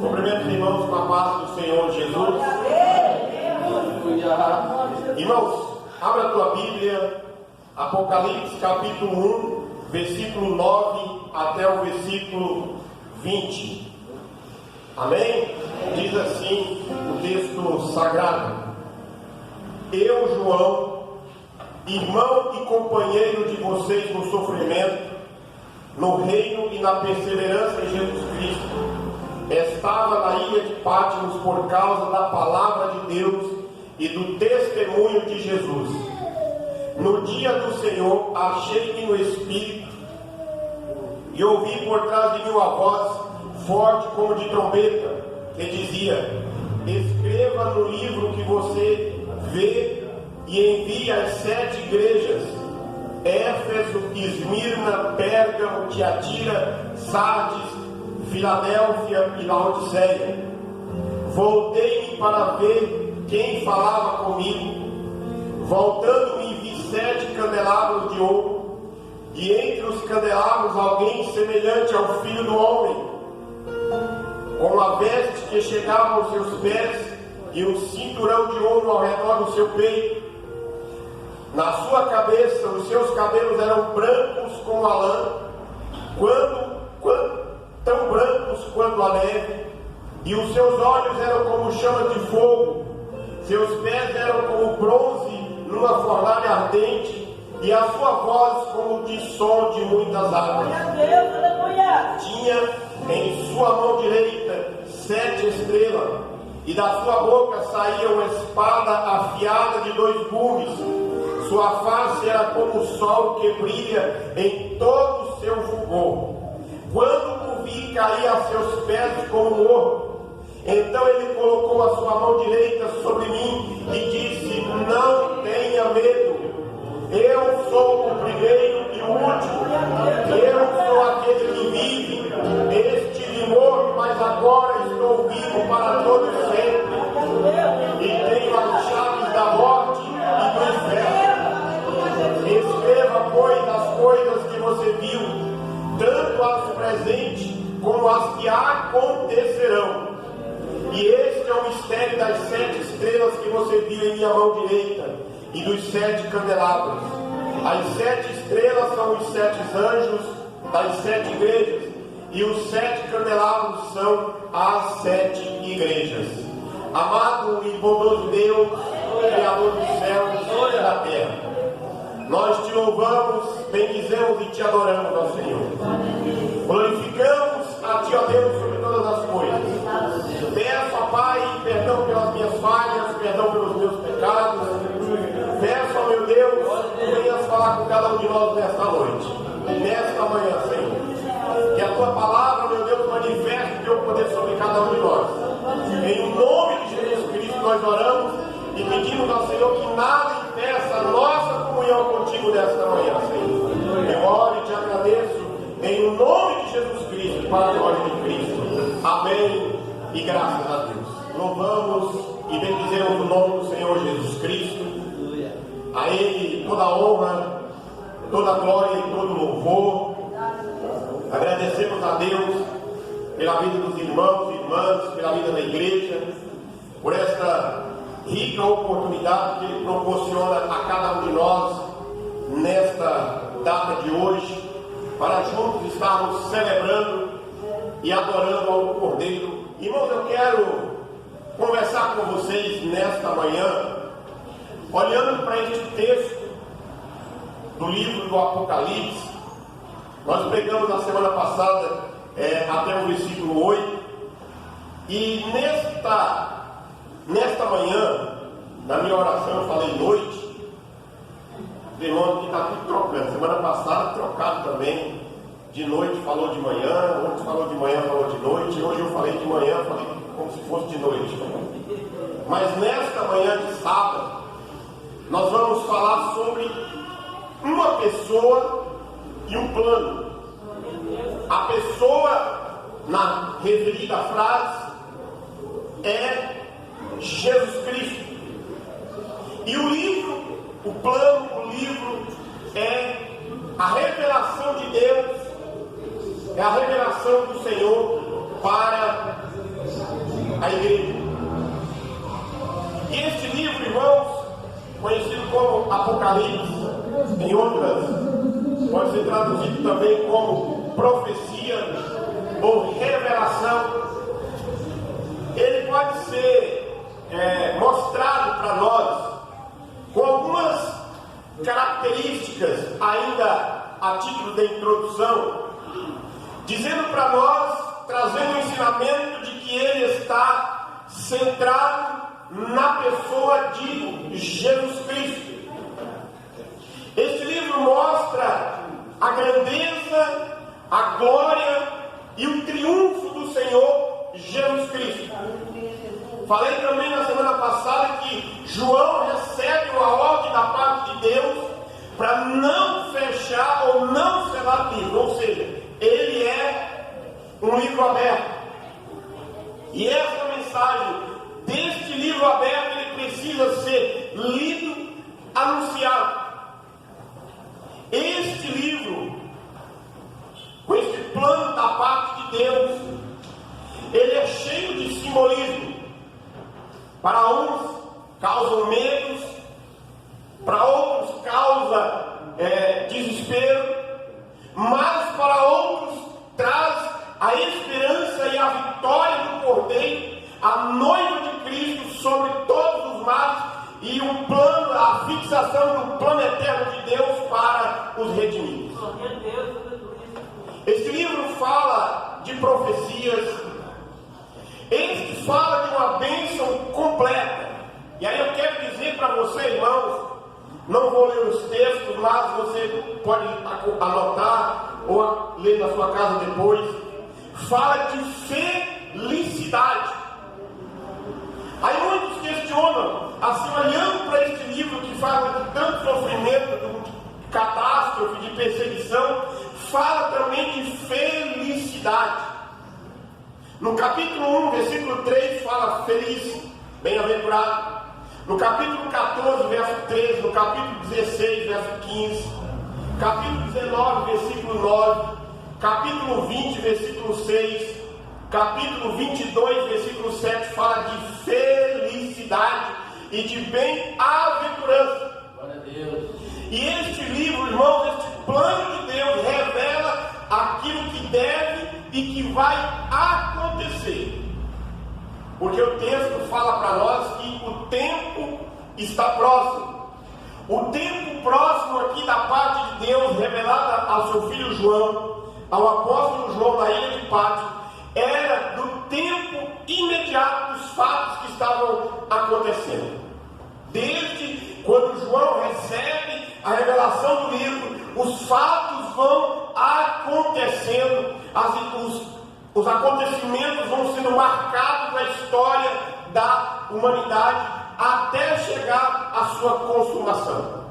Cumprimento os irmãos com a paz do Senhor Jesus. Irmãos, abra a tua Bíblia, Apocalipse capítulo 1, versículo 9 até o versículo 20. Amém? Diz assim o texto sagrado: Eu, João, irmão e companheiro de vocês no sofrimento, no reino e na perseverança em Jesus Cristo, estava na ilha de Patmos por causa da palavra de Deus e do testemunho de Jesus. No dia do Senhor, achei-me no Espírito e ouvi por trás de mim uma voz forte como de trombeta, que dizia: escreva no livro que você vê e envie às 7 igrejas: Éfeso, Esmirna, Pérgamo, Tiatira, Sardes, Filadélfia e Laodiceia. Voltei-me para ver quem falava comigo. Voltando-me, vi 7 candelabros de ouro, e entre os candelabros alguém semelhante ao Filho do Homem, com uma veste que chegava aos seus pés e um cinturão de ouro ao redor do seu peito. Na sua cabeça os seus cabelos eram brancos como a lã, tão brancos quanto a neve, e os seus olhos eram como chamas de fogo, seus pés eram como bronze numa fornalha ardente, e a sua voz como de som de muitas águas. Tinha em sua mão direita 7 estrelas, e da sua boca saía uma espada afiada de 2 gumes. Sua face era como o sol que brilha em todo o seu fulgor. Quando o vi, caí a seus pés como morto. Então ele colocou a sua mão direita sobre mim e disse: não tenha medo, eu sou o primeiro e o último. Eu sou aquele que vive. Estive morto, mas agora estou vivo para todo sempre, e tenho as chaves da morte e do inferno. Escreva, pois, as coisas que você viu, tanto as presentes como as que acontecerão. E este é o mistério das 7 estrelas que você viu em minha mão direita e dos 7 candelabros. As 7 estrelas são os 7 anjos das 7 igrejas, e os 7 candelabros são as 7 igrejas. Amado e bondoso Deus, Criador dos céus e da terra, nós te louvamos, bendizemos e te adoramos, ó Senhor. Glorificamos a ti, ó Deus, sobre todas as coisas. Peço, ó Pai, perdão pelas minhas falhas, perdão pelos meus pecados. Peço, ó meu Deus, que venhas falar com cada um de nós nesta noite, nesta manhã, Senhor. Que a tua palavra, meu Deus, manifeste o teu poder sobre cada um de nós. Em nome de Jesus Cristo nós oramos e pedimos ao Senhor que nada impeça a nossa comunhão contigo nesta manhã, Senhor. Eu oro e te agradeço em nome de Jesus Cristo, para a glória de Cristo. Amém e graças a Deus. Louvamos e bendizemos o nome do Senhor Jesus Cristo. A Ele toda a honra, toda a glória e todo o louvor. Agradecemos a Deus pela vida dos irmãos e irmãs, pela vida da igreja, por esta rica oportunidade que Ele proporciona a cada um de nós nesta data de hoje, para juntos estarmos celebrando e adorando ao Cordeiro. Irmãos, eu quero conversar com vocês nesta manhã, olhando para este texto do livro do Apocalipse. Nós pegamos na semana passada até o versículo 8, e nesta manhã, na minha oração, eu falei noite. Os irmãos que está tudo trocando. Semana passada trocado também. De noite falou de manhã, ontem falou de manhã, falou de noite. Hoje eu falei de manhã, falei como se fosse de noite. Mas nesta manhã de sábado, nós vamos falar sobre uma pessoa e um plano. A pessoa, na referida frase, é Jesus Cristo. E o livro, o plano, o livro é a revelação de Deus, é a revelação do Senhor para a igreja. E este livro, irmãos, conhecido como Apocalipse, em outras, pode ser traduzido também como profecia ou revelação, ele pode ser mostrado para nós com algumas características, ainda a título de introdução, dizendo para nós, trazendo o ensinamento de que ele está centrado na pessoa de Jesus Cristo. Este livro mostra a grandeza, a glória e o triunfo do Senhor Jesus Cristo. Falei também na semana passada que João recebe uma ordem da parte de Deus para não fechar ou não selar o livro, ou seja, ele é um livro aberto. E essa mensagem deste livro aberto, ele precisa ser lido, anunciado. Este livro, com este plano da parte de Deus, ele é cheio de simbolismo. Para uns causam medos, para outros causa desespero, mas para outros traz a esperança e a vitória do Cordeiro, a noiva de Cristo sobre todos os males e o plano, a fixação do plano eterno de Deus para os redimidos. Este livro fala de profecias. Este fala de uma bênção completa. E aí eu quero dizer para você, irmãos, não vou ler os textos, mas você pode anotar ou ler na sua casa depois. Fala de felicidade. Aí muitos questionam, assim, olhando para este livro que fala de tanto sofrimento, de catástrofe, de perseguição, fala também de felicidade. No capítulo 1, versículo 3, fala feliz, bem-aventurado. No capítulo 14, verso 13, no capítulo 16, verso 15, capítulo 19, versículo 9, capítulo 20, versículo 6, capítulo 22, versículo 7, fala de felicidade e de bem-aventurança. Glória a Deus. E este livro, irmãos, este plano de Deus revela aquilo que deve e que vai acontecer. Porque o texto fala para nós que o tempo está próximo. O tempo próximo aqui da parte de Deus, revelada ao seu filho João, ao apóstolo João na ilha de Pátio, era do tempo imediato dos fatos que estavam acontecendo. Desde quando João recebe a revelação do livro, os fatos vão acontecendo, os acontecimentos vão sendo marcados na história da humanidade até chegar à sua consumação.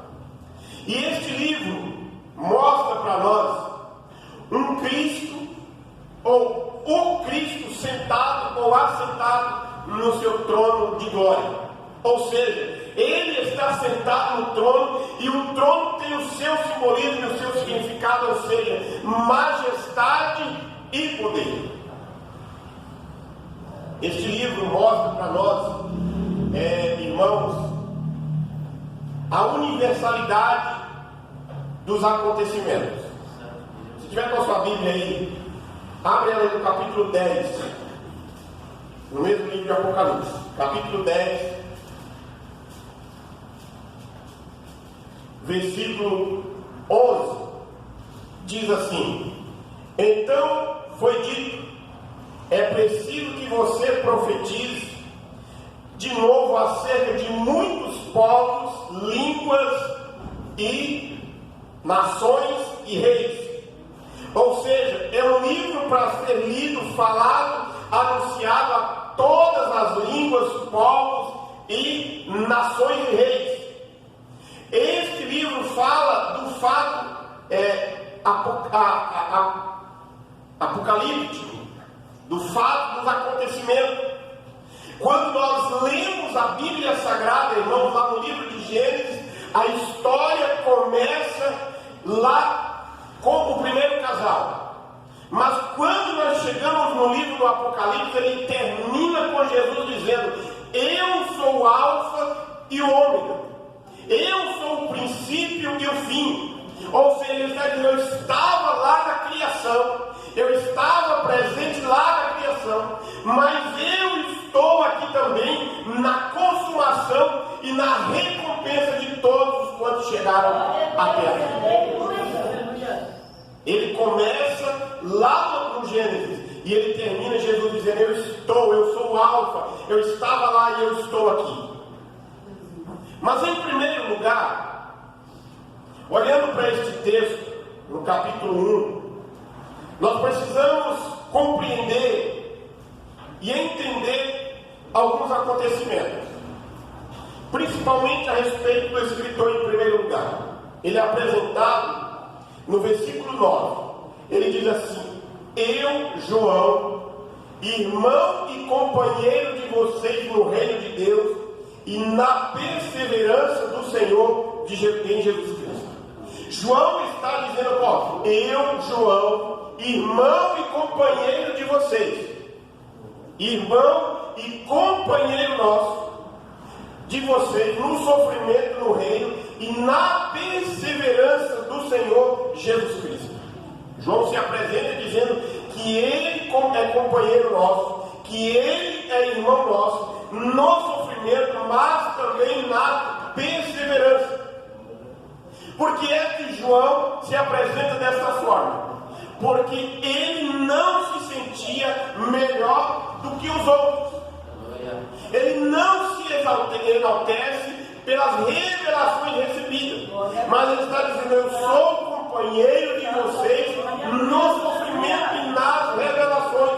E este livro mostra para nós um Cristo, ou o Cristo sentado ou assentado no seu trono de glória. Ou seja, ele está sentado no trono e o trono tem o seu simbolismo e o seu significado, ou seja, majestade e poder. Este livro mostra para nós, irmãos, a universalidade dos acontecimentos. Se tiver com a sua Bíblia aí, abre ela no capítulo 10, no mesmo livro de Apocalipse, capítulo 10, versículo 11, diz assim: então foi dito, é preciso que você profetize de novo acerca de muitos povos, línguas e nações e reis. Ou seja, é um livro para ser lido, falado, anunciado a todas as línguas, povos e nações e reis. Este livro fala do fato apocalíptico, do fato dos acontecimentos. Quando nós lemos a Bíblia Sagrada, irmãos, lá no livro de Gênesis, a história começa lá com o primeiro casal. Mas quando nós chegamos no livro do Apocalipse, ele termina com a Senhor Jesus dizendo: eu sou o Alfa e o Ômega, eu sou o princípio e o fim. Ou seja, ele está dizendo: eu estava lá na criação, eu estava presente lá na criação, mas eu estou aqui também na consumação e na recompensa de todos quantos chegaram à terra. Ele começa lá no Gênesis e ele termina Jesus dizendo: eu sou o Alfa, eu estava lá e eu estou aqui. Mas em primeiro lugar, olhando para este texto, no capítulo 1, nós precisamos compreender e entender alguns acontecimentos, principalmente a respeito do escritor em primeiro lugar. Ele é apresentado no versículo 9, ele diz assim: eu, João, irmão e companheiro de vocês no reino de Deus e na perseverança do Senhor em Jesus Cristo. João está dizendo: eu, João, irmão e companheiro de vocês, irmão e companheiro nosso, de vocês no sofrimento no reino e na perseverança do Senhor Jesus Cristo. João se apresenta dizendo que ele é companheiro nosso, que ele é irmão nosso no sofrimento, mas também na perseverança. Por que é que João se apresenta dessa forma? Porque ele não se sentia melhor do que os outros. Ele não se enaltece pelas revelações recebidas, mas ele está dizendo: eu sou companheiro de vocês no sofrimento e nas revelações.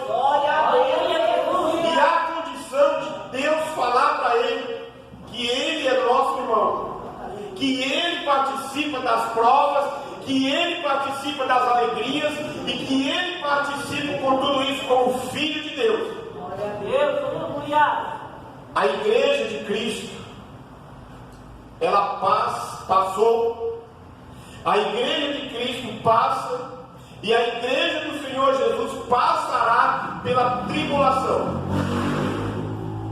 E a condição de Deus falar para ele que ele é nosso irmão, que ele participa das provas, que ele participa das alegrias e que ele participa com tudo isso como filho de Deus. A igreja de Cristo, ela passou, a igreja de Cristo passa, e a igreja do Senhor Jesus passará pela tribulação,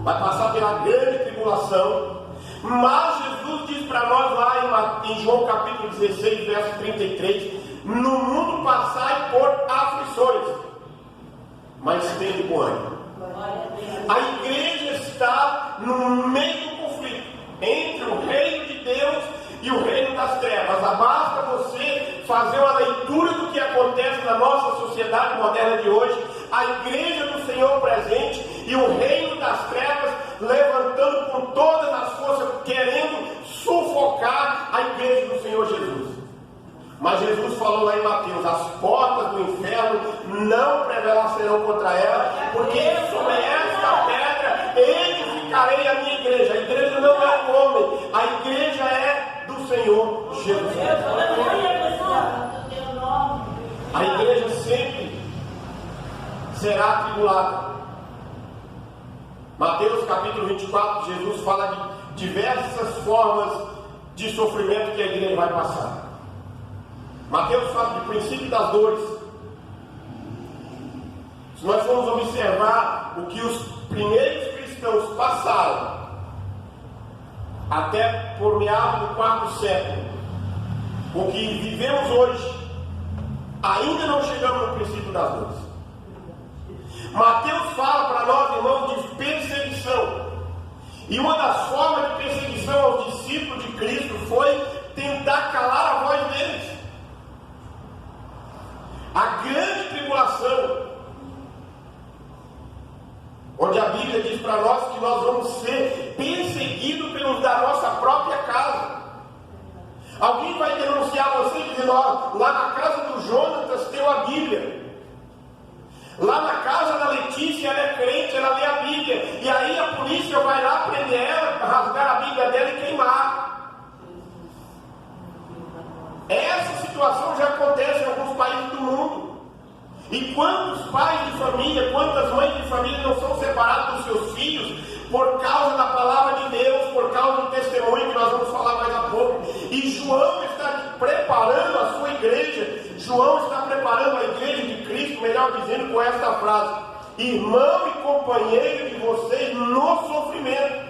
vai passar pela grande tribulação. Mas Jesus diz para nós lá em João capítulo 16, verso 33: no mundo passai por aflições, mas tende bom ânimo. A igreja está no meio do conflito entre o reino de Deus e o reino das trevas. Basta você fazer uma leitura do que acontece na nossa sociedade moderna de hoje: a igreja do Senhor presente e o reino das trevas levantando com todas as forças, querendo sufocar a igreja do Senhor Jesus. Mas Jesus falou lá em Mateus: as portas do inferno não prevalecerão contra ela, porque sobre esta pedra edificarei a minha igreja. A igreja não é um homem, a igreja é do Senhor Jesus Cristo. A igreja sempre será atribulada. Mateus capítulo 24, Jesus fala de diversas formas de sofrimento que a igreja vai passar. Mateus fala do princípio das dores. Se nós formos observar o que os primeiros cristãos passaram até por meados do 4º século, o que vivemos hoje, ainda não chegamos no princípio das dores. Mateus fala para nós, irmãos, de perseguição. E uma das formas de perseguição aos discípulos de Cristo foi tentar calar a voz deles. A grande tribulação, onde a Bíblia diz para nós que nós vamos ser perseguidos pelos da nossa própria casa. Alguém vai denunciar você dizendo: lá na casa do Jonatas tem a Bíblia, lá na casa da Letícia ela é crente, ela lê a Bíblia, e aí a polícia vai lá prender ela, rasgar a Bíblia dela e queimar. Essa situação já acontece em alguns países do mundo. E quantos pais de família, quantas mães de família não são separados dos seus filhos por causa da palavra de Deus, por causa do testemunho que nós vamos falar mais a pouco. E João está preparando a sua igreja, João está preparando a igreja de Cristo, melhor dizendo, com esta frase: irmão e companheiro de vocês no sofrimento.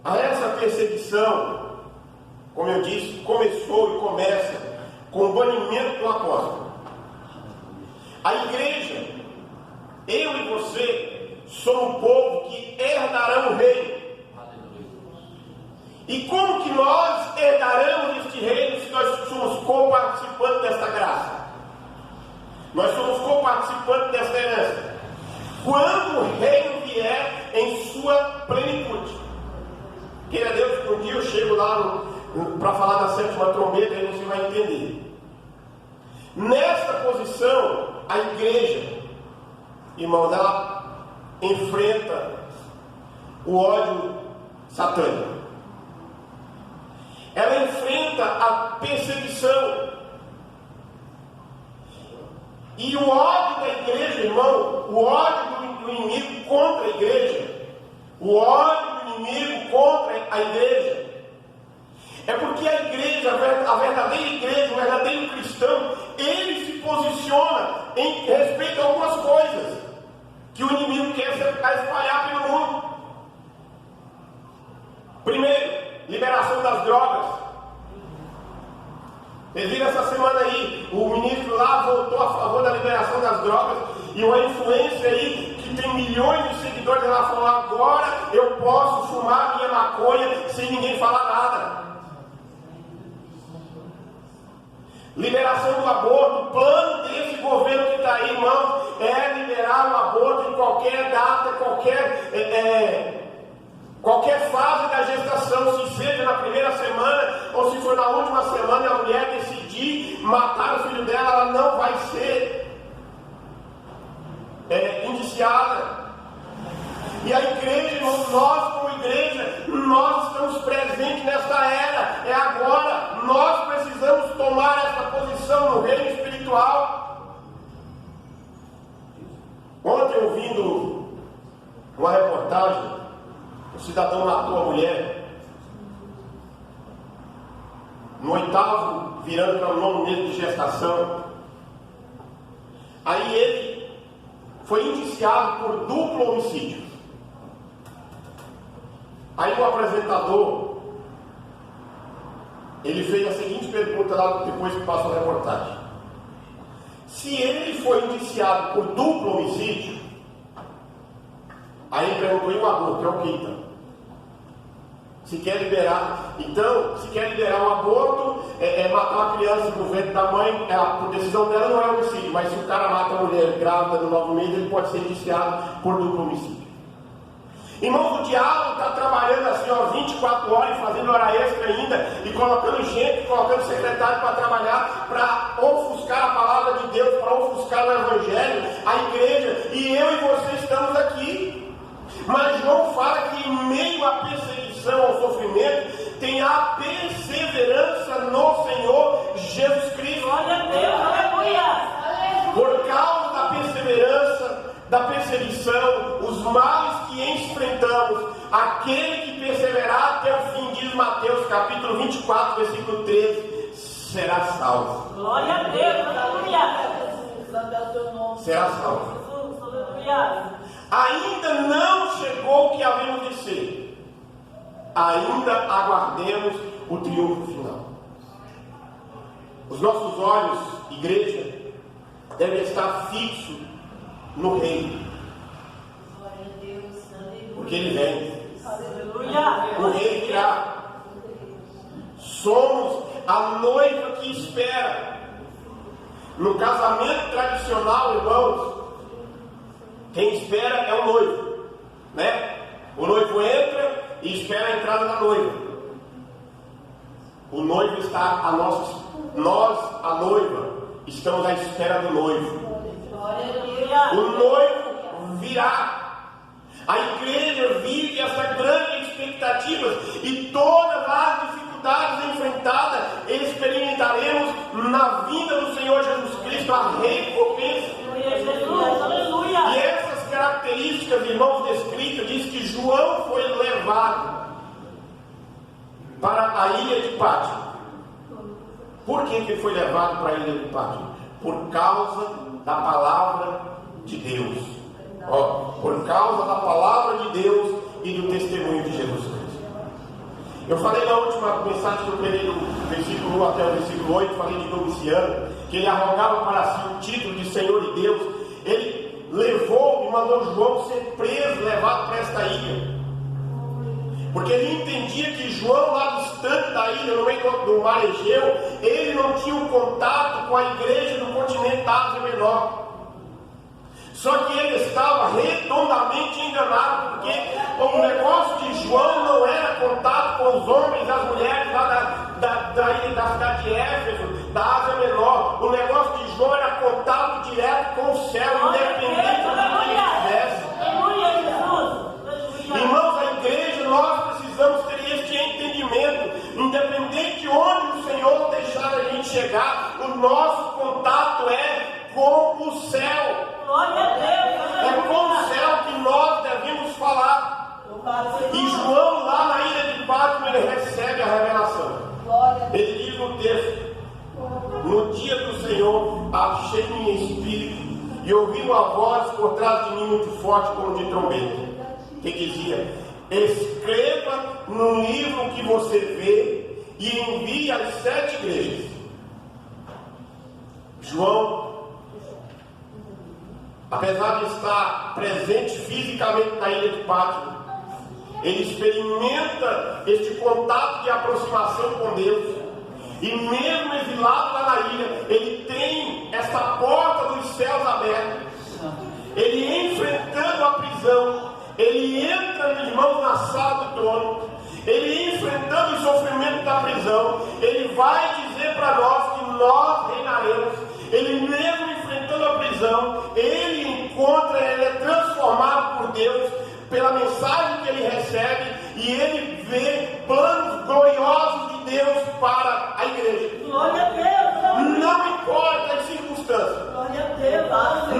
A essa perseguição, como eu disse, começou e começa com o banimento do apóstolo. A igreja, eu e você, somos um povo que herdarão o reino. E como que nós herdaremos este reino se nós somos coparticipantes desta graça? Nós somos coparticipantes desta herança. Quando o reino vier em sua plenitude. Queira Deus que um dia eu chego lá para falar da sétima trombeta e você vai entender. Nesta posição, a igreja, irmãos, ela enfrenta o ódio satânico. Ela enfrenta a perseguição. E o ódio da igreja, irmão, o ódio do inimigo contra a igreja, o ódio do inimigo contra a igreja, é porque a igreja, a verdadeira igreja, o verdadeiro cristão, ele se posiciona em respeito a algumas coisas que o inimigo quer espalhar pelo mundo. Primeiro, liberação das drogas. Vocês viram essa semana aí, o ministro lá voltou a favor da liberação das drogas, e uma influência aí, que tem milhões de seguidores, ela falou: agora eu posso fumar minha maconha sem ninguém falar nada. Liberação do aborto. O plano desse governo que está aí, irmãos, é liberar o aborto em qualquer data, qualquer fase da gestação, se seja na primeira semana ou se for na última semana e a mulher decidir matar o filho dela, ela não vai ser indiciada. E a igreja, irmãos, nós como igreja, nós estamos presentes nesta era, é agora. Nós precisamos tomar essa posição no reino espiritual. Ontem, ouvindo uma reportagem, o cidadão matou a mulher no 8º, virando para o 9º mês de gestação. Aí ele foi indiciado por duplo homicídio. Aí o apresentador, ele fez a seguinte pergunta lá depois que passou a reportagem: se ele foi indiciado por duplo homicídio, aí ele perguntou: e o aborto é o que então? Se quer liberar, então, se quer liberar o aborto, matar uma criança no ventre da mãe, por decisão dela não é homicídio, mas se o cara mata a mulher grávida no 9º mês, ele pode ser indiciado por duplo homicídio. Irmãos, o diabo está trabalhando assim, 24 horas, fazendo hora extra ainda, e colocando gente, colocando secretário para trabalhar, para ofuscar a palavra de Deus, para ofuscar o evangelho, a igreja, e eu e você estamos aqui. Mas João fala que em meio à perseguição, ao sofrimento, tem a perseverança no Senhor Jesus Cristo. Glória a Deus, aleluia! Por causa da perseverança, da perseguição, os males que enfrentamos, aquele que perseverar até o fim, diz Mateus capítulo 24, versículo 13, será salvo. Glória a Deus, aleluia! Será salvo. Jesus, aleluia! Ainda não chegou o que havemos de ser. Ainda aguardemos o triunfo final. Os nossos olhos, igreja, devem estar fixos no reino. Porque ele vem. Aleluia! O rei virá. Somos a noiva que espera. No casamento tradicional, irmãos, quem espera é o noivo, né? O noivo entra e espera a entrada da noiva. O noivo está a nós, a noiva, estamos à espera do noivo. O noivo virá. A igreja vive essa grande expectativa, e todas as dificuldades enfrentadas experimentaremos na vinda do Senhor Jesus Cristo, a recompensa. E essas características, irmãos, descritas, diz que João foi levado para a ilha de Pátimo. Por que ele foi levado para a ilha de Pátimo? Por causa da palavra de Deus. Por causa da palavra de Deus e do testemunho de Jesus Cristo. Eu falei na última mensagem que eu peguei do versículo 1 até o versículo 8, falei de Domiciano, que ele arrogava para si o título de Senhor e Deus. Ele levou e mandou João ser preso, levado para esta ilha. Porque ele entendia que João, lá distante da ilha, no meio do mar Egeu, ele não tinha um contato com a igreja do continente da Ásia Menor. Só que ele estava redondamente enganado, porque o negócio de João não era contato com os homens e as mulheres lá da cidade de Éfeso, da Ásia Menor. O negócio de João era contato direto com o céu, independente do que ele fizesse. Irmãos, a igreja, nós precisamos ter este entendimento. Independente de onde o Senhor deixar a gente chegar, o nosso contato é com o céu. É com o céu que nós devemos falar. E João, lá na ilha de Patmos, ele recebe a revelação. Ele diz no texto: no dia do Senhor, achei-me em espírito e ouvi uma voz por trás de mim muito forte, como de trombeta, que dizia: escreva no livro que você vê e envie às 7 igrejas. João, apesar de estar presente fisicamente na ilha de Patmos, ele experimenta este contato de aproximação com Deus. E mesmo exilado lá na ilha, ele tem essa porta dos céus aberta. Ele, enfrentando a prisão, ele entra, irmãos, na sala do trono. Ele, enfrentando o sofrimento da prisão, ele vai dizer para nós que nós reinaremos. Ele mesmo enfrentando a prisão, ele é transformado por Deus pela mensagem que ele recebe, e ele vê planos gloriosos de Deus para a igreja. Glória a Deus! Não importa as circunstâncias. Glória a Deus!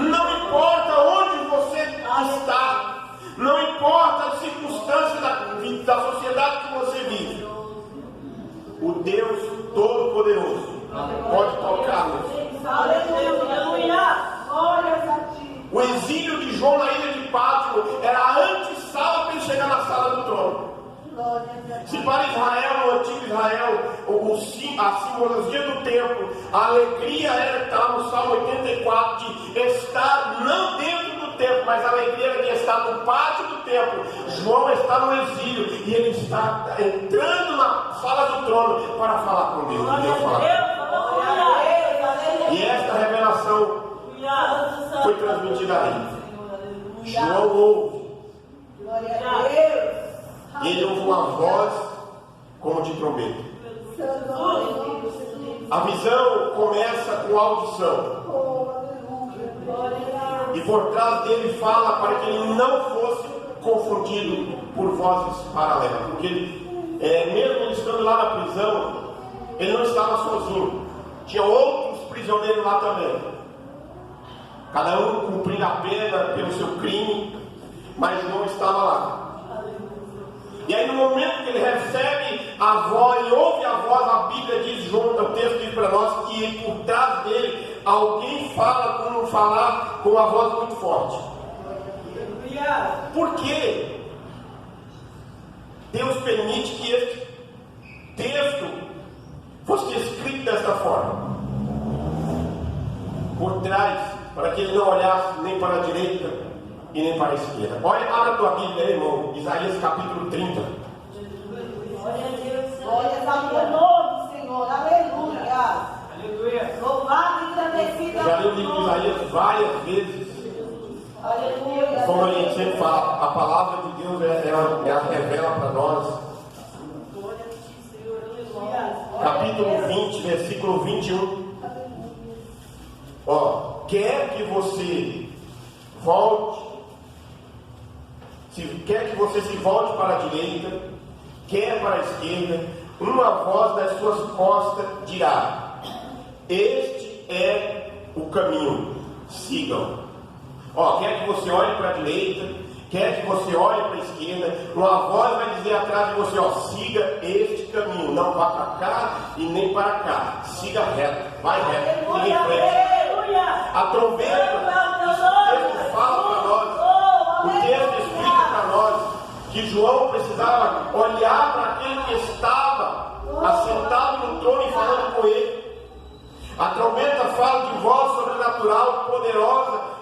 Não importa onde você está. Não importa as circunstâncias da sociedade que você vive. O Deus Todo-Poderoso pode tocar-nos. O exílio de João na ilha de Patmos era a antessala para ele chegar na sala do trono. Se para Israel, no antigo Israel, a simbologia do templo, a alegria era que está no Salmo 84, de estar não dentro do templo, mas a alegria era de estar no pátio do templo. João está no exílio e ele está entrando na sala do trono para falar com Deus. E esta revelação foi transmitida a ele. João ouve. E ele ouve uma voz como de trombeta. A visão começa com a audição. E por trás dele fala para que ele não fosse confundido por vozes paralelas. Porque ele, mesmo ele estando lá na prisão, ele não estava sozinho. Tinha outros prisioneiros lá também. Cada um cumprindo a pena pelo seu crime, mas João estava lá. E aí no momento que ele recebe a voz, ele ouve a voz, a Bíblia diz, João, o texto diz para nós que por trás dele alguém fala como falar com uma voz muito forte. Por que Deus permite que este texto fosse escrito desta forma? Por trás, para que ele não olhasse nem para a direita e nem para a esquerda. Olha, abra a tua Bíblia, irmão, Isaías capítulo 30. Glória a Deus, glória a teu nome, Senhor, aleluia. Louvado e agradecido. Já li o livro de Isaías várias vezes. Aleluia. Como a gente sempre fala, a palavra de Deus ela revela para nós. Capítulo 20, versículo 21. Quer que você volte, quer que você se volte para a direita, quer para a esquerda, uma voz das suas costas dirá: este é o caminho, sigam. Quer que você olhe para a direita, quer que você olhe para a esquerda, uma voz vai dizer atrás de você: siga este caminho, não vá para cá e nem para cá, siga reto, vai reto, siga em frente. A trombeta,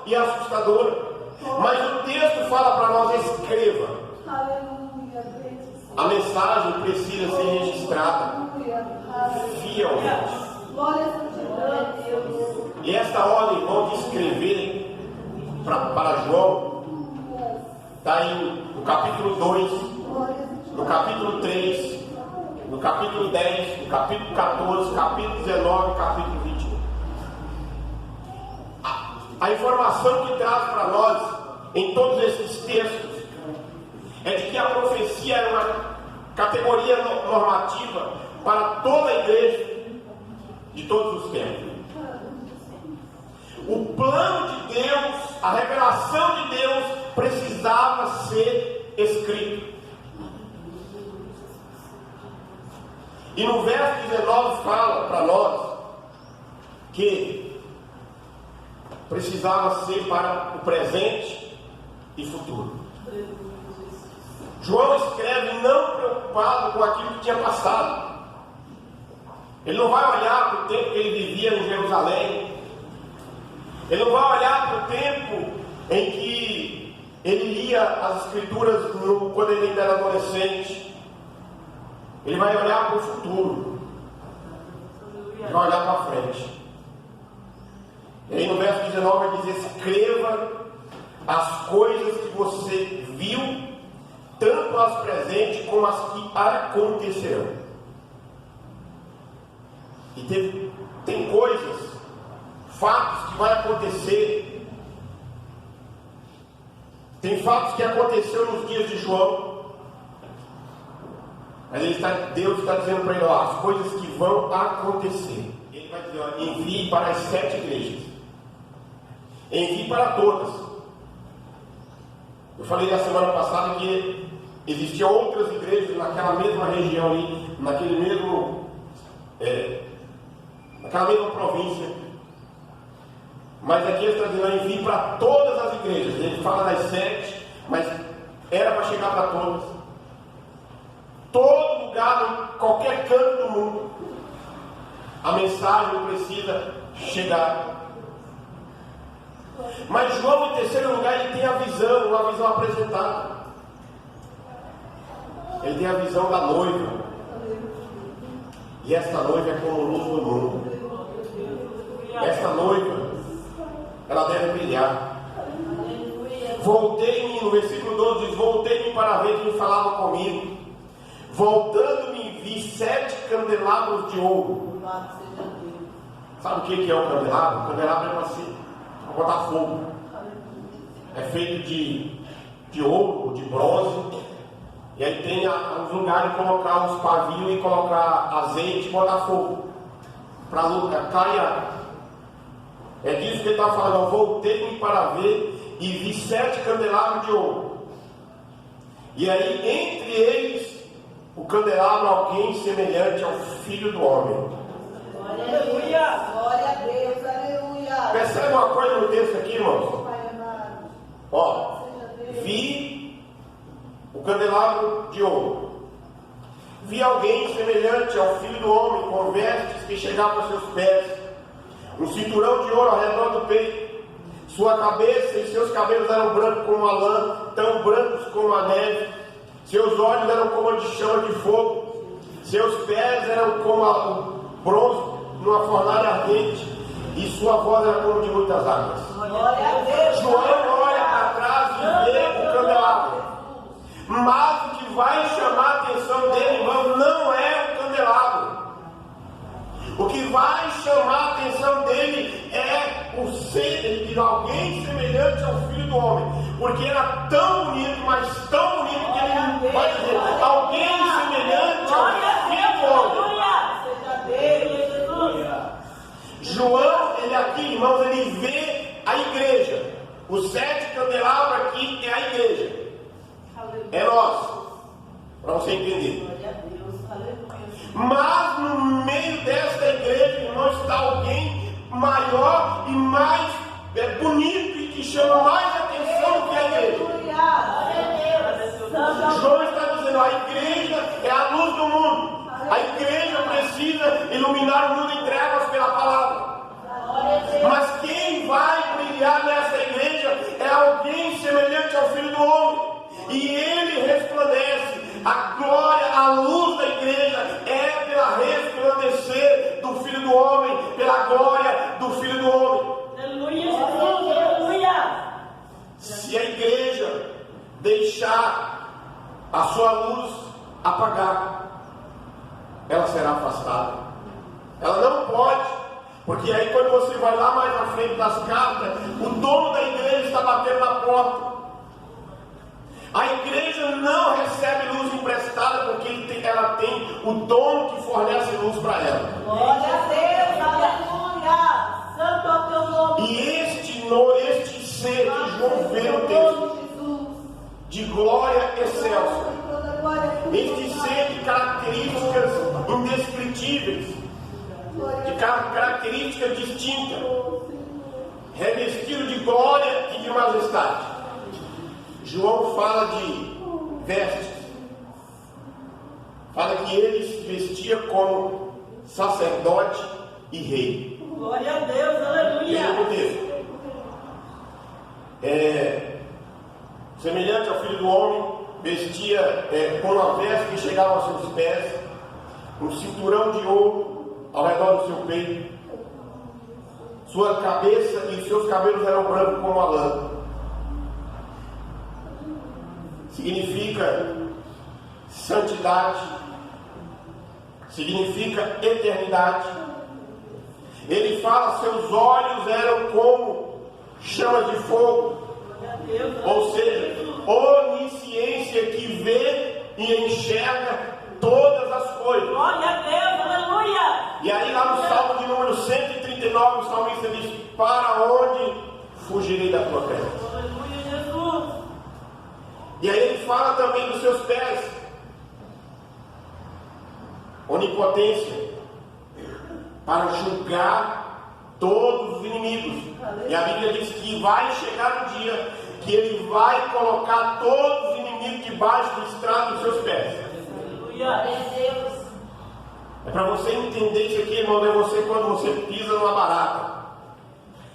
e assustadora. Mas o texto fala para nós: escreva. Aleluia, Deus. A mensagem precisa ser registrada fielmente. Glória a Deus. E esta ordem, irmão, de escrever para João, está aí no capítulo 2, no capítulo 3, no capítulo 10, no capítulo 14, capítulo 19, capítulo 21. A informação que traz para nós em todos esses textos é de que a profecia é uma categoria normativa para toda a igreja de todos os tempos. O plano de Deus, a revelação de Deus precisava ser escrito. E no verso 19 fala para nós que precisava ser para o presente e futuro. João escreve não preocupado com aquilo que tinha passado. Ele não vai olhar para o tempo que ele vivia em Jerusalém. Ele não vai olhar para o tempo em que ele lia as escrituras quando ele ainda era adolescente. Ele vai olhar para o futuro. Ele vai olhar para frente. E aí no verso 19 vai dizer: escreva as coisas que você viu, tanto as presentes como as que acontecerão. E tem coisas, fatos que vai acontecer. Tem fatos que aconteceram nos dias de João. Mas Deus está dizendo para ele: ó, as coisas que vão acontecer. Ele vai dizer: ó, envie para as 7 igrejas. Envie para todas. Eu falei na semana passada que existiam outras igrejas naquela mesma região ali, naquela mesma província. Mas aqui ele está dizendo: envie para todas as igrejas. Ele fala das 7, mas era para chegar para todas. Todo lugar, em qualquer canto do mundo, a mensagem precisa chegar. Mas João, em terceiro lugar, ele tem a visão, uma visão apresentada. Ele tem a visão da noiva. E esta noiva é como luz do mundo. Esta noiva, ela deve brilhar. Voltei-me, no versículo 12 diz: voltei-me para ver quem falava comigo. Voltando-me, vi 7 candelabros de ouro. Sabe o que é o candelabro? O candelabro é para botar fogo. É feito de ouro, de bronze. E aí tem os lugares de colocar os pavios e colocar azeite e botar fogo. Para clarear. É disso que ele está falando. Eu voltei-me para ver e vi 7 candelabros de ouro. E aí, entre eles, o candelabro, alguém semelhante ao Filho do Homem. Aleluia! Glória a Deus, aleluia! Percebe uma coisa no texto aqui, irmãos? Ó, vi o candelabro de ouro. Vi alguém semelhante ao Filho do Homem, com vestes que chegavam aos seus pés, um cinturão de ouro ao redor do peito. Sua cabeça e seus cabelos eram brancos como a lã, tão brancos como a neve. Seus olhos eram como a de chama de fogo. Seus pés eram como o bronze numa fornalha ardente. E sua voz era como de muitas águas. João olha para trás e vê o candelabro. Mas o que vai chamar a atenção dele, irmão, não é o candelabro. O que vai chamar a atenção dele é o ser de alguém semelhante ao Filho do Homem. Porque era tão bonito, mas tão bonito, que ele vai dizer: alguém semelhante ao Filho do Homem. João, ele aqui, irmãos, ele vê a igreja. Os 7 candelabros aqui é a igreja. É nós. Para você entender. Mas no meio desta igreja, irmão, está alguém maior e mais bonito e que chama mais atenção do que a igreja. João está dizendo: a igreja é a luz do mundo. A igreja precisa iluminar o mundo em trevas pela palavra. Mas quem vai brilhar nessa igreja deixar a sua luz apagar, ela será afastada. Ela não pode, porque aí quando você vai lá mais na frente das cartas, o dono da igreja está batendo na porta. A igreja não recebe luz emprestada porque ela tem o dono que fornece luz para ela. Glória a Deus, aleluia. Santo é o teu nome. E este ser que João vê no texto, de glória excelsa, este ser de características indescritíveis, de características distintas, revestido de glória e de majestade. João fala de vestes, fala que ele se vestia como sacerdote e rei. Glória a Deus, aleluia. Semelhante ao filho do homem, vestia com uma veste que chegava aos seus pés, um cinturão de ouro ao redor do seu peito, sua cabeça e seus cabelos eram brancos como a lã. Significa santidade, significa eternidade. Ele fala, seus olhos eram como chamas de fogo, ou seja, onisciência que vê e enxerga todas as coisas. Glória a Deus, aleluia. E aí lá no Salmo de número 139, o salmista diz, para onde fugirei da tua presença? Aleluia, Jesus. E aí ele fala também dos seus pés, onipotência, para julgar todos os inimigos. E a Bíblia diz que vai chegar um dia que ele vai colocar todos os inimigos debaixo do estrado dos seus pés. Aleluia. É para você entender isso aqui, irmão, é você quando você pisa numa barata.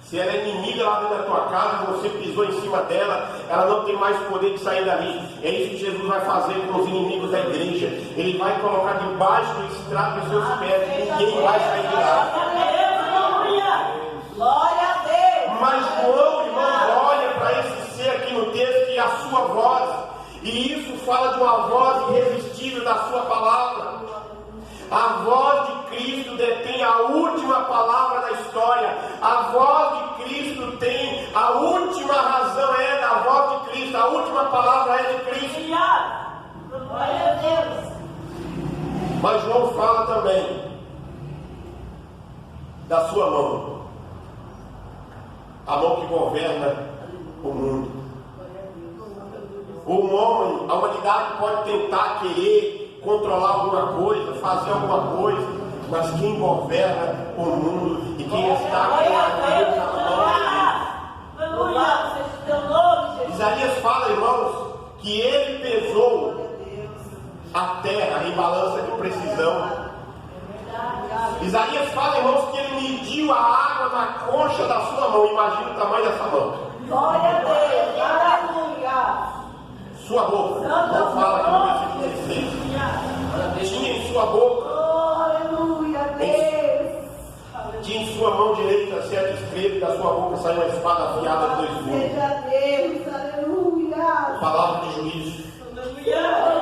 Se ela é inimiga lá dentro da tua casa, você pisou em cima dela, ela não tem mais poder de sair dali. É isso que Jesus vai fazer com os inimigos da igreja. Ele vai colocar debaixo do estrado dos seus pés e ninguém vai sair de lá. Glória a Deus. Mas João, irmão, olha para esse ser aqui no texto e a sua voz. E isso fala de uma voz irresistível da sua palavra. A voz de Cristo detém a última palavra da história. A voz de Cristo tem a última razão, é da voz de Cristo. A última palavra é de Cristo. Glória a Deus. Mas João fala também da sua mão. A mão que governa o mundo. O homem, a humanidade pode tentar querer controlar alguma coisa, fazer alguma coisa, mas quem governa o mundo e quem está com a Deus na mão é Ele. Louvado seja o teu nome, Jesus. Isaías fala, irmãos, que ele pesou a terra em balança de precisão. Isaías fala, irmãos, que ele mediu a água na concha da sua mão. Imagina o tamanho dessa mão. Glória a Deus. Aleluia. Sua boca, não fala aqui no versículo 16. Tinha em sua boca, Aleluia, Deus. tinha em sua mão direita 7 estrelas, da sua boca saiu uma espada afiada de 2 gumes. Seja Deus, aleluia. Palavra de juízo. Aleluia.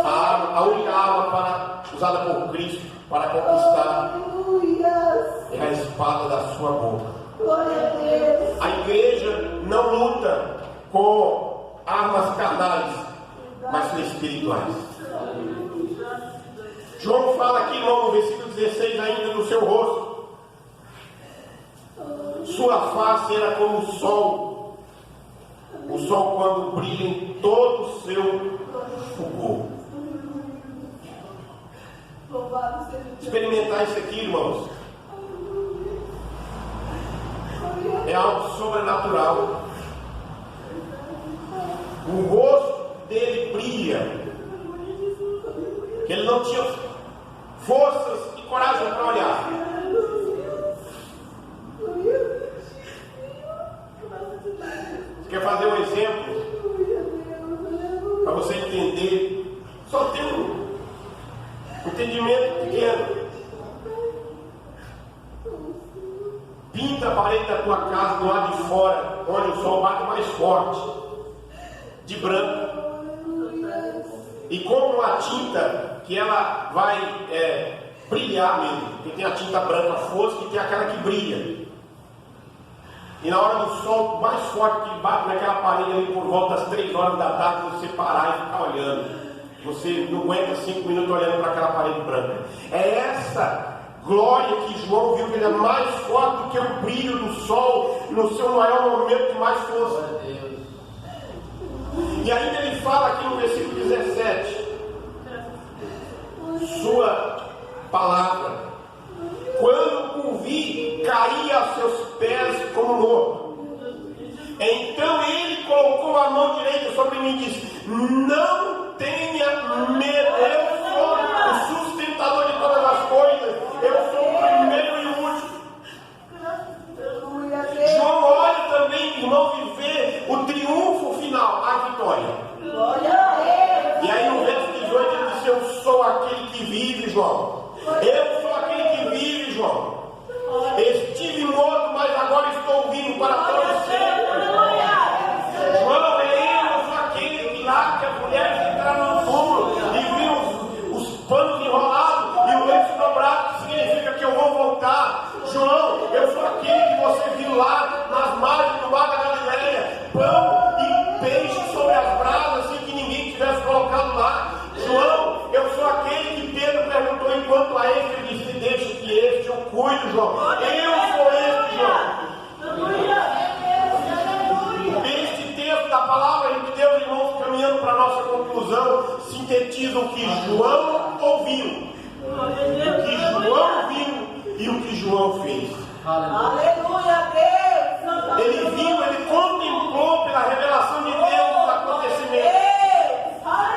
A única arma usada por Cristo para conquistar Aleluia. é a espada da sua boca. Glória a Deus. A igreja não luta com armas carnais, mas com espirituais. João fala aqui, irmão, no versículo 16 ainda, no seu rosto. Sua face era como o sol quando brilha em todo o seu fulgor. Louvado seja Deus. Experimentar isso aqui, irmãos, é algo sobrenatural. O rosto dele brilha, que ele não tinha forças e coragem para olhar. Você quer fazer um exemplo para você entender? Só tem um entendimento pequeno. Pinta a parede da tua casa do lado de fora, onde o sol bate mais forte. de branco e compra uma tinta que ela vai brilhar mesmo, porque tem a tinta branca fosca e tem aquela que brilha. E na hora do sol mais forte que bate naquela parede ali por volta das 3 horas da tarde, você parar e ficar olhando. Você não aguenta 5 minutos olhando para aquela parede branca. É essa glória que João viu que ele é mais forte do que o brilho do sol no seu maior momento de mais força. E ainda ele fala aqui no versículo 17: sua palavra, quando o vi, caía aos seus pés como morto. Então ele colocou a mão direita sobre mim e disse: não tenha medo, eu sou o sustentador de todas as coisas, eu sou o primeiro e o último. João olha também, irmão, e vê o triunfo final, a vitória. E aí no verso 18 ele diz: eu sou aquele que vive, João. Eu sou aquele que vive, João. Estive morto, mas agora estou vivo para todos sempre. João, eu sou aquele que lá que as mulheres entraram no túmulo e viram os panos enrolados e o lenço dobrado, que significa que eu vou voltar. João, eu sou aquele que você viu lá nas margens do mar da Galileia, pão e peixe sobre as brasas, assim que ninguém tivesse colocado lá. João, eu sou aquele que Pedro perguntou enquanto a este, ele disse: deixa que este eu cuido, João. Eu sou este, João. Este texto da palavra de Deus, irmãos, caminhando para a nossa conclusão, sintetiza o que João ouviu, o que João viu e o que João fez. Aleluia, Deus. Ele viu, ele contemplou pela revelação de Deus os acontecimentos.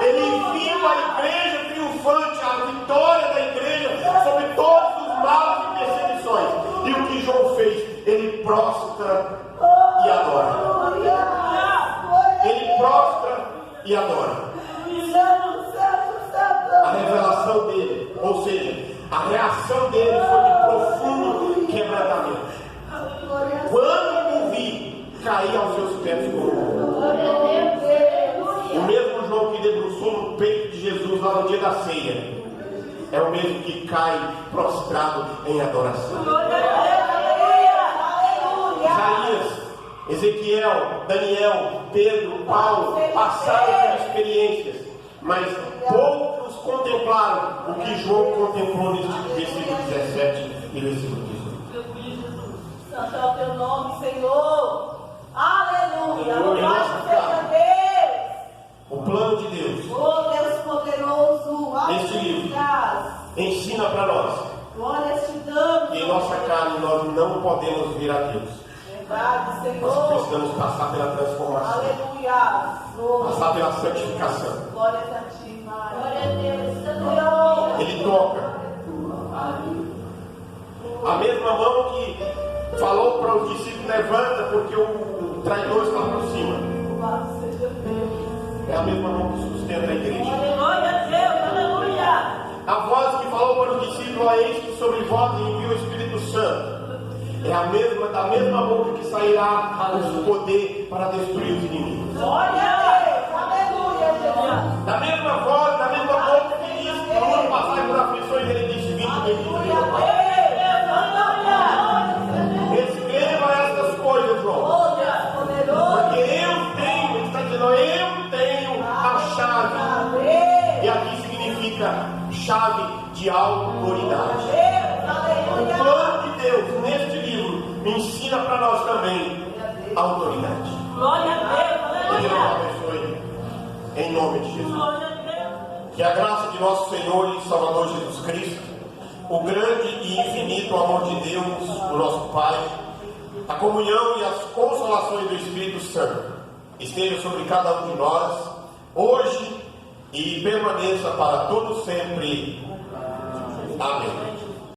Ele viu a igreja triunfante, a vitória da igreja sobre todos os males e perseguições. E o que João fez? Ele prostra e adora. Ele prostra e adora. A revelação dele, ou seja, a reação dele foi de profundo quebrantamento. Quando o vi, caí aos seus pés como morto. O mesmo João que debruçou no peito de Jesus lá no dia da ceia é o mesmo que cai prostrado em adoração. Isaías, Ezequiel, Daniel, Pedro, Paulo passaram por experiências, mas poucos contemplaram o que João contemplou neste versículo 17 e versículo 18. Santo é o teu nome, Senhor. Aleluia. Louvado seja Deus. O plano de Deus, Oh Deus poderoso. este livro ensina para nós Glória te damos. que em nossa carne nós não podemos vir a Deus. Verdade, Nós Senhor. precisamos passar pela transformação, Aleluia. passar pela santificação. Glória a ti, Pai. Glória a Deus. Ele toca. A mesma mão que falou para os discípulos: levanta, porque o traidor está por cima. Louvado seja Deus. É a mesma mão que sustenta a igreja. Glória a Deus, aleluia. A voz que falou para os discípulos: eis que sobre vós envia o Espírito Santo. É a mesma, da mesma boca que sairá o poder para destruir os inimigos. Glória a Deus. Aleluia, Jesus. Da mesma voz, da mesma boca que disse que vamos passar por aflições, ele disse: vinde bendito meu Pai. Escreva estas coisas, João. Oh Deus poderoso. Porque eu tenho, ele está dizendo, eu tenho a chave. E aqui significa chave de autoridade. O plano de Deus neste livro me ensina para nós também a autoridade. Glória a Deus, Que Deus aleluia. abençoe em nome de Jesus. Glória a Deus. Que a graça de nosso Senhor e Salvador Jesus Cristo, o grande e infinito amor de Deus, o nosso Pai, a comunhão e as consolações do Espírito Santo esteja sobre cada um de nós, hoje e permaneça para todo sempre. Amém.